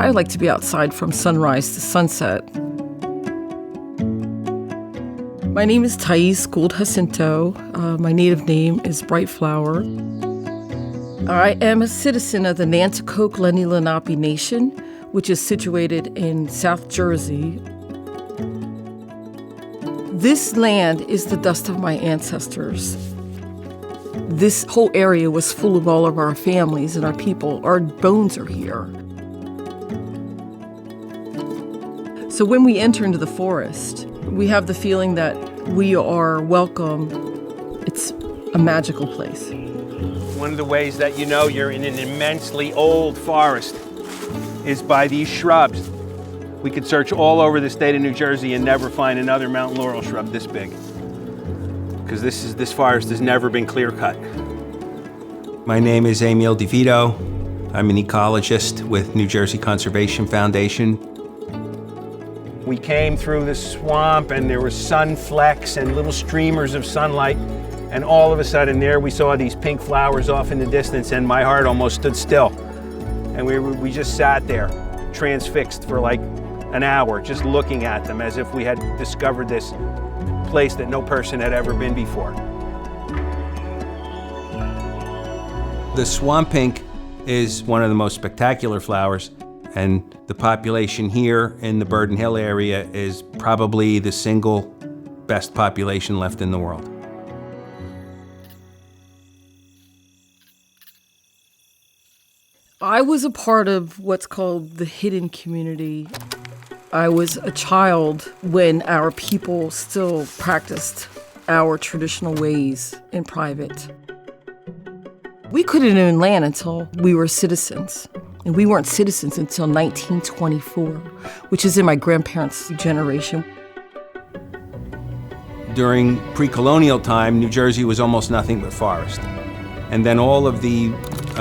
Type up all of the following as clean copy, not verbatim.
I like to be outside from sunrise to sunset. My name is Thais Gould Jacinto. My native name is Bright Flower. I am a citizen of the Cohanzick Lenape Nation, which is situated in South Jersey. This land is the dust of my ancestors. This whole area was full of all of our families and our people. Our bones are here. So when we enter into the forest, we have the feeling that we are welcome. It's a magical place. One of the ways that you know you're in an immensely old forest is by these shrubs. We could search all over the state of New Jersey and never find another mountain laurel shrub this big. Because this forest has never been clear-cut. My name is Emil DeVito. I'm an ecologist with New Jersey Conservation Foundation. We came through the swamp and there were sun flecks and little streamers of sunlight, and all of a sudden there we saw these pink flowers off in the distance, and my heart almost stood still. And we just sat there, transfixed for like an hour, just looking at them as if we had discovered this place that no person had ever been before. The swamp pink is one of the most spectacular flowers, and the population here in the Burton Hill area is probably the single best population left in the world. I was a part of what's called the hidden community. I was a child when our people still practiced our traditional ways in private. We couldn't own land until we were citizens. And we weren't citizens until 1924, which is in my grandparents' generation. During pre-colonial time, New Jersey was almost nothing but forest. And then all of the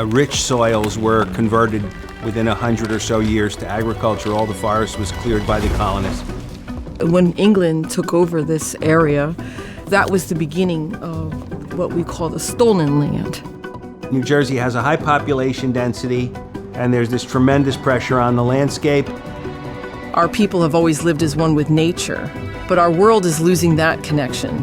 rich soils were converted within 100 or so years to agriculture. All the forest was cleared by the colonists. When England took over this area, that was the beginning of what we call the stolen land. New Jersey has a high population density, and there's this tremendous pressure on the landscape. Our people have always lived as one with nature, but our world is losing that connection.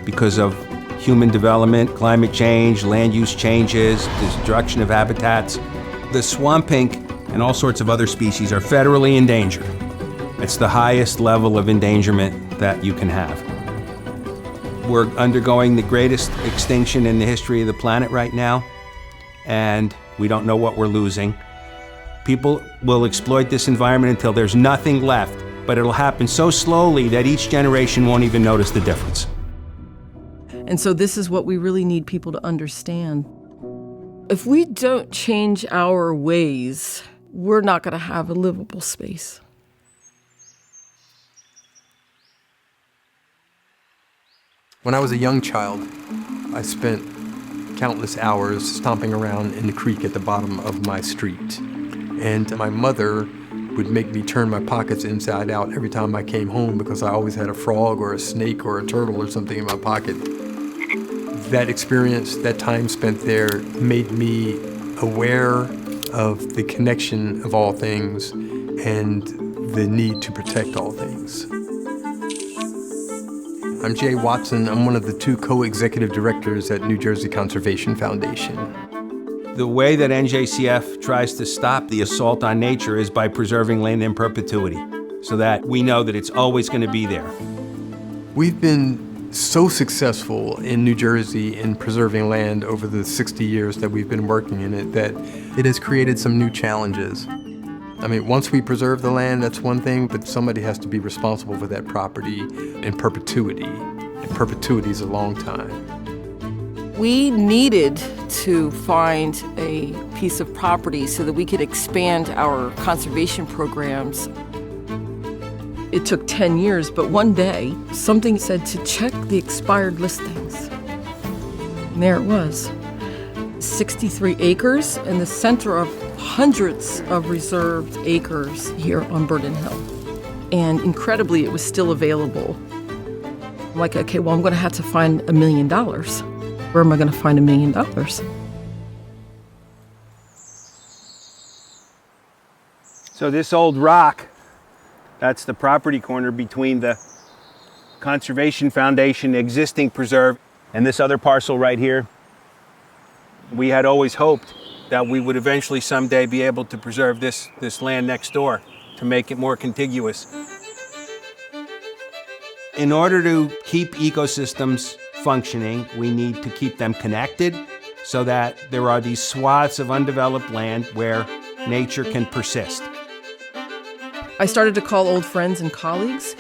Because of human development, climate change, land use changes, destruction of habitats, the swamp pink and all sorts of other species are federally endangered. It's the highest level of endangerment that you can have. We're undergoing the greatest extinction in the history of the planet right now, and we don't know what we're losing. People will exploit this environment until there's nothing left, but it'll happen so slowly that each generation won't even notice the difference. And so this is what we really need people to understand. If we don't change our ways, we're not going to have a livable space. When I was a young child, I spent countless hours stomping around in the creek at the bottom of my street. And my mother would make me turn my pockets inside out every time I came home because I always had a frog or a snake or a turtle or something in my pocket. That experience, that time spent there, made me aware of the connection of all things and the need to protect all things. I'm Jay Watson. I'm one of the 2 co-executive directors at New Jersey Conservation Foundation. The way that NJCF tries to stop the assault on nature is by preserving land in perpetuity, so that we know that it's always going to be there. We've been so successful in New Jersey in preserving land over the 60 years that we've been working in it that it has created some new challenges. I mean, once we preserve the land, that's one thing, but somebody has to be responsible for that property in perpetuity. And perpetuity is a long time. We needed to find a piece of property so that we could expand our conservation programs. It took 10 years, but one day, something said to check the expired listings. And there it was. 63 acres in the center of hundreds of reserved acres here on Burton Hill. And incredibly, it was still available. I'm like, okay, well, I'm going to have to find $1 million. Where am I going to find $1 million? So this old rock, that's the property corner between the Conservation Foundation existing preserve and this other parcel right here. We had always hoped that we would eventually someday be able to preserve this land next door to make it more contiguous. In order to keep ecosystems functioning, we need to keep them connected so that there are these swaths of undeveloped land where nature can persist. I started to call old friends and colleagues,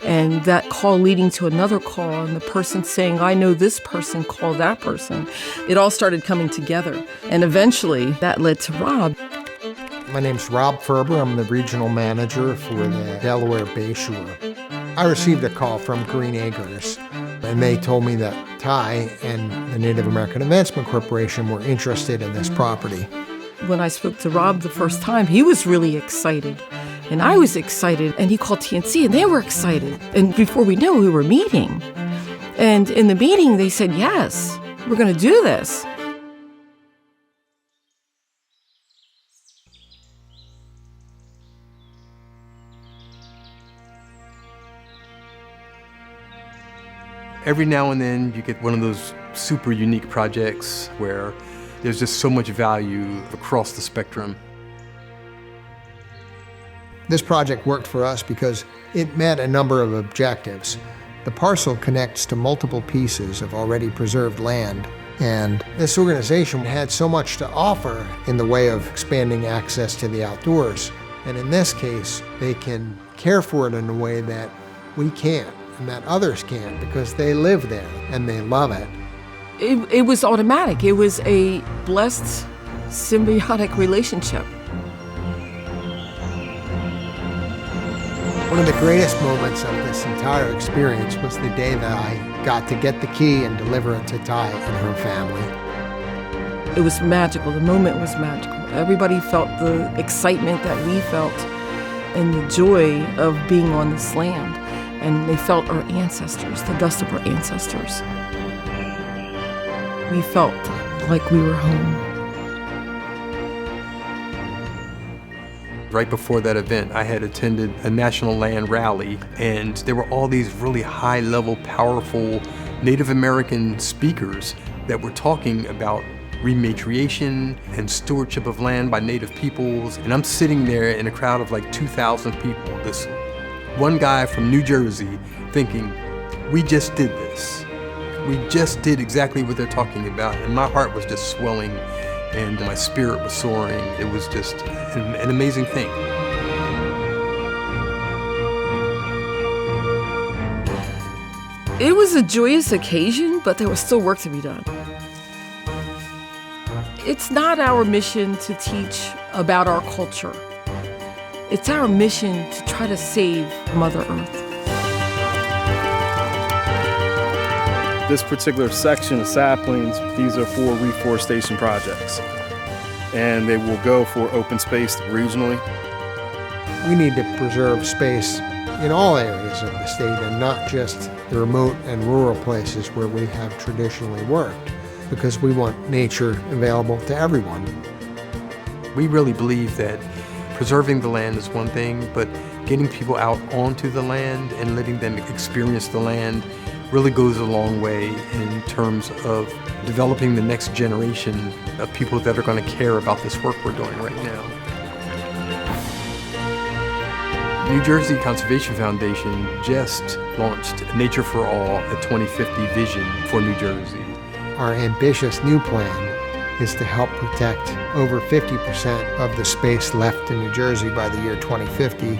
and that call leading to another call, and the person saying, I know this person, call that person. It all started coming together, and eventually that led to Rob. My name's Rob Ferber. I'm the regional manager for the Delaware Bayshore. I received a call from Green Acres, and they told me that Ty and the Native American Advancement Corporation were interested in this property. When I spoke to Rob the first time, he was really excited. And I was excited, and he called TNC, and they were excited. And before we knew it, we were meeting. And in the meeting, they said, yes, we're going to do this. Every now and then, you get one of those super unique projects where there's just so much value across the spectrum. This project worked for us because it met a number of objectives. The parcel connects to multiple pieces of already preserved land, and this organization had so much to offer in the way of expanding access to the outdoors. And in this case, they can care for it in a way that we can't and that others can't because they live there and they love it. It was automatic. It was a blessed, symbiotic relationship. One of the greatest moments of this entire experience was the day that I got to get the key and deliver it to Ty and her family. It was magical. The moment was magical. Everybody felt the excitement that we felt and the joy of being on this land. And they felt our ancestors, the dust of our ancestors. We felt like we were home. Right before that event, I had attended a national land rally, and there were all these really high-level, powerful Native American speakers that were talking about rematriation and stewardship of land by Native peoples. And I'm sitting there in a crowd of like 2,000 people, this one guy from New Jersey thinking, we just did this. We just did exactly what they're talking about. And my heart was just swelling and my spirit was soaring. It was just an amazing thing. It was a joyous occasion, but there was still work to be done. It's not our mission to teach about our culture. It's our mission to try to save Mother Earth. This particular section of saplings, these are for reforestation projects, and they will go for open space regionally. We need to preserve space in all areas of the state and not just the remote and rural places where we have traditionally worked, because we want nature available to everyone. We really believe that preserving the land is one thing, but getting people out onto the land and letting them experience the land really goes a long way in terms of developing the next generation of people that are going to care about this work we're doing right now. New Jersey Conservation Foundation just launched Nature for All, a 2050 vision for New Jersey. Our ambitious new plan is to help protect over 50% of the space left in New Jersey by the year 2050,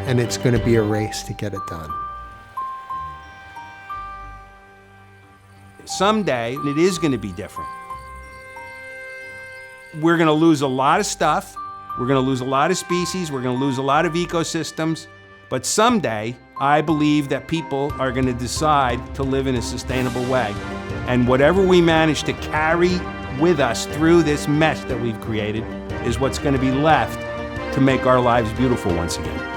and it's going to be a race to get it done. Someday, it is going to be different. We're going to lose a lot of stuff. We're going to lose a lot of species. We're going to lose a lot of ecosystems. But someday, I believe that people are going to decide to live in a sustainable way. And whatever we manage to carry with us through this mess that we've created is what's going to be left to make our lives beautiful once again.